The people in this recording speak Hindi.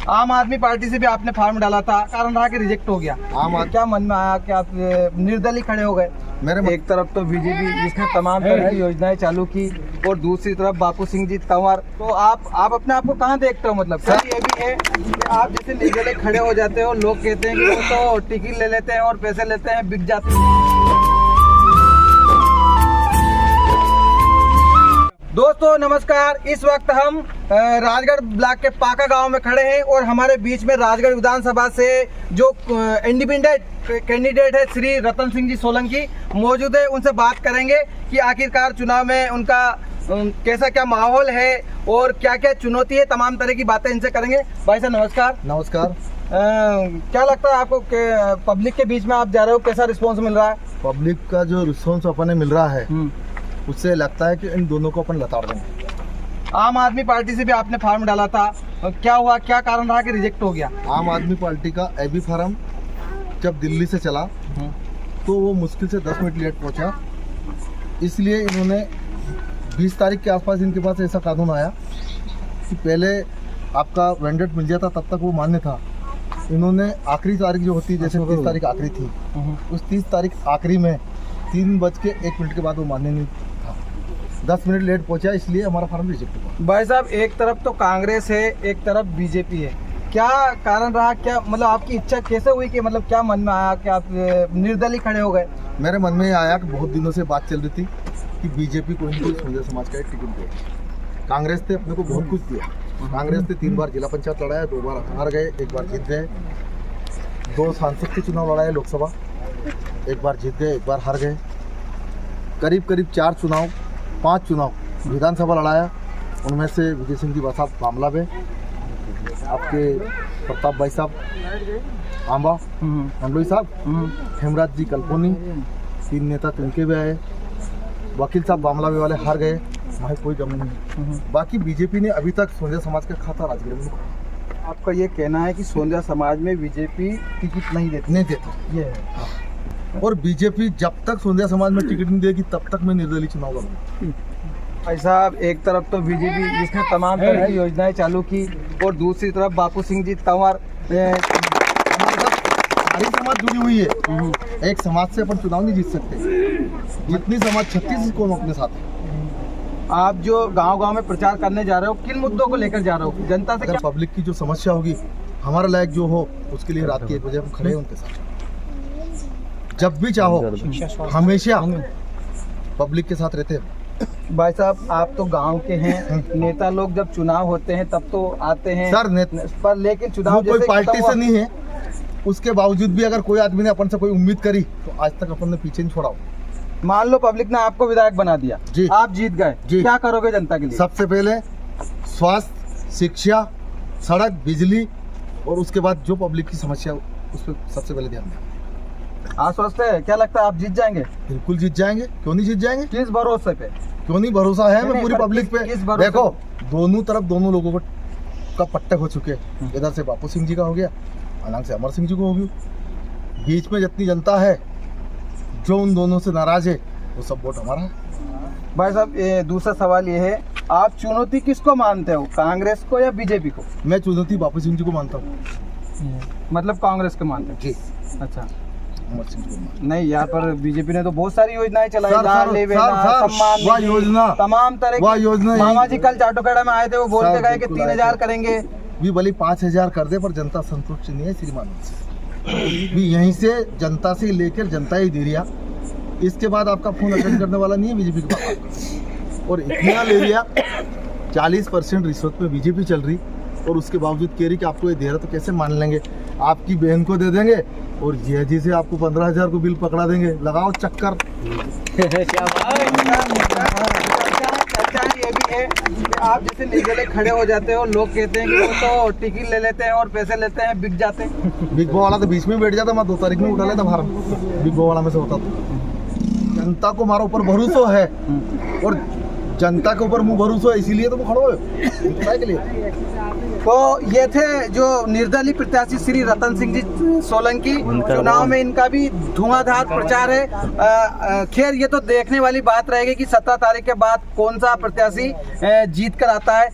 आम आदमी पार्टी से भी आपने फॉर्म डाला था, कारण रहा कि रिजेक्ट हो गया। क्या मन में आया कि आप निर्दलीय खड़े हो गए? एक तरफ तो बीजेपी जिसने तमाम तरह की योजनाएं चालू की और दूसरी तरफ बापू सिंह जी तंवर, तो आप अपने आप को कहाँ देखते हो? मतलब सर ये भी है कि आप जैसे निर्दलीय खड़े हो जाते हो, लोग कहते हैं कि वो तो टिकट ले लेते हैं और पैसे लेते हैं, बिक जाते हैं। दोस्तों नमस्कार, इस वक्त हम राजगढ़ ब्लॉक के पाका गांव में खड़े हैं और हमारे बीच में राजगढ़ विधानसभा से जो इंडिपेंडेंट कैंडिडेट है श्री रतन सिंह जी सोलंकी मौजूद है। उनसे बात करेंगे कि आखिरकार चुनाव में उनका कैसा क्या माहौल है और क्या क्या चुनौती है, तमाम तरह की बातें इनसे करेंगे। भाई साहब नमस्कार। नमस्कार। क्या लगता है आपको कि पब्लिक के बीच में आप जा रहे हो, कैसा रिस्पॉन्स मिल रहा है? पब्लिक का जो रिस्पॉन्स अपन मिल रहा है उससे लगता है कि इन दोनों को अपन लताड़ देंगे। आम आदमी पार्टी से भी आपने फॉर्म डाला था, क्या हुआ, क्या कारण रहा कि रिजेक्ट हो गया? आम आदमी पार्टी का एबी फार्म जब दिल्ली से चला तो वो मुश्किल से 10 मिनट लेट पहुंचा, इसलिए इन्होंने 20 तारीख के आसपास इनके पास ऐसा कानून आया कि पहले आपका वेंडेट मिल जाता, तब तक वो मान्य था। इन्होंने आखिरी तारीख जो होती है, जैसे 30 तारीख आखिरी थी, उस 30 तारीख आखिरी में 3:01 के बाद वो मान्य नहीं था, 10 मिनट लेट पहुंचा, इसलिए हमारा फार्म रिजेक्ट हुआ। भाई साहब एक तरफ तो कांग्रेस है, एक तरफ बीजेपी है, क्या कारण रहा? क्या मतलब आपकी इच्छा कैसे हुई कि मतलब क्या मन में आया कि आप निर्दलीय खड़े हो गए? मेरे मन में आया कि बहुत दिनों से बात चल रही थी कि बीजेपी को इनको सोंदिया समाज का एक टिकट दे। कांग्रेस ने अपने को बहुत कुछ दिया। कांग्रेस ने 3 बार जिला पंचायत लड़ाया, 2 बार हार गए, 1 बार जीत गए। 2 सांसद के चुनाव लड़ाए लोकसभा, 1 बार जीत गए, 1 बार हार गए। करीब 4 चुनाव, 5 चुनाव विधानसभा लड़ाया, उनमें से विजय सिंह जी साहब मामला में, आपके प्रताप भाई साहब आंबा मंडलोई साहब, हेमराज जी कल्पोनी, 3 नेता तिनके भी आए। वकील साहब मामला में वाले हार गए, वहाँ कोई गम नहीं। बाकी बीजेपी ने अभी तक सोंदिया समाज का खाता राजगीर में। आपका ये कहना है कि सोंदिया समाज में बीजेपी टिकट नहीं देती? ये है। और बीजेपी जब तक सोंदिया समाज में टिकट नहीं देगी तब तक मैं निर्दलीय चुनाव लड़ूंगा। भाई साहब एक तरफ तो बीजेपी जिसने तमाम तरह की योजनाएं चालू की और दूसरी तरफ बापू सिंह जी तंवर, हमारे साथ सारी समाज जुड़ी हुई है। एक समाज से अपन चुनाव नहीं जीत सकते, जितनी समाज 36 कौम अपने साथ है। आप जो गांव-गांव में प्रचार करने जा रहे हो, किन मुद्दों को लेकर जा रहे हो? जनता से अगर पब्लिक की जो समस्या होगी, हमारा लायक जो हो, उसके लिए रात के 1 बजे हम खड़े हैं उनके साथ। जब भी चाहो हमेशा पब्लिक के साथ रहते हैं। भाई साहब आप तो गांव के हैं, नेता लोग जब चुनाव होते हैं तब तो आते हैं सर पर, लेकिन चुनाव कोई पार्टी से नहीं है, उसके बावजूद भी अगर कोई आदमी ने अपन से कोई उम्मीद करी तो आज तक अपन ने पीछे नहीं छोड़ा। मान लो पब्लिक ने आपको विधायक बना दिया जी, आप जीत गए, क्या करोगे जनता के लिए? सबसे पहले स्वास्थ्य, शिक्षा, सड़क, बिजली और उसके बाद जो पब्लिक की समस्या उस पर सबसे पहले ध्यान दें। आश्वस्त है? क्या लगता है आप जीत जाएंगे? बिल्कुल जीत जाएंगे, क्यों नहीं जीत जाएंगे? किस भरोसे पे? क्यों नहीं भरोसा है मैं पूरी पब्लिक पे। देखो दोनों तरफ दोनों लोगों को का पट्टे हो चुके हैं, इधर से बापू सिंह जी का हो गया, अलग से अमर सिंह जी को हो गया। बीच में जितनी जनता है जो उन दोनों से नाराज है वो सब वोट हमारा है। भाई साहब दूसरा सवाल ये है, आप चुनौती किसको मानते हो, कांग्रेस को या बीजेपी को? मैं चुनौती बापू सिंह जी को मानता हूँ। मतलब कांग्रेस को मानते हो? जी। अच्छा अमर सिंह जी को नहीं, यहाँ पर बीजेपी ने तो बहुत सारी योजनाएं चलाई, योजना तमाम तरह की योजना। मामा जी कल चाटोखेड़ा में आए थे, वो बोलते गए कि 3000 करेंगे, भी भले 5000 कर दे, पर जनता संतुष्ट नहीं है श्रीमान। भी यहीं से जनता से लेकर जनता ही दे रिया, इसके बाद आपका फोन अटेंड करने वाला नहीं है बीजेपी के पास। और इतना ले लिया, 40% रिश्वत में बीजेपी चल रही और उसके बावजूद कह रही कि आपको ये दे रहा, तो कैसे मान लेंगे? आपकी बहन को दे देंगे और जी से आपको 15,000 को बिल पकड़ा देंगे, लगाओ चक्कर। ये भी है कि आप जैसे निर्दलीय खड़े हो जाते हो, लोग कहते हैं कि वो तो टिकट ले लेते हैं और पैसे लेते हैं, बिक जाते हैं। बिग बो वाला तो बीच में बैठ जाता, मैं 2 तारीख में उठा लेता बाहर, बिग बो वाला में से होता तो। जनता को हमारा ऊपर भरोसा है और जनता के ऊपर मुँह भरोसा है, इसीलिए तो वो खड़ो है के लिए। तो ये थे जो निर्दलीय प्रत्याशी श्री रतन सिंह जी सोलंकी। चुनाव में इनका भी धुआंधार प्रचार है। खैर ये तो देखने वाली बात रहेगी कि 17 तारीख के बाद कौन सा प्रत्याशी जीत कर आता है।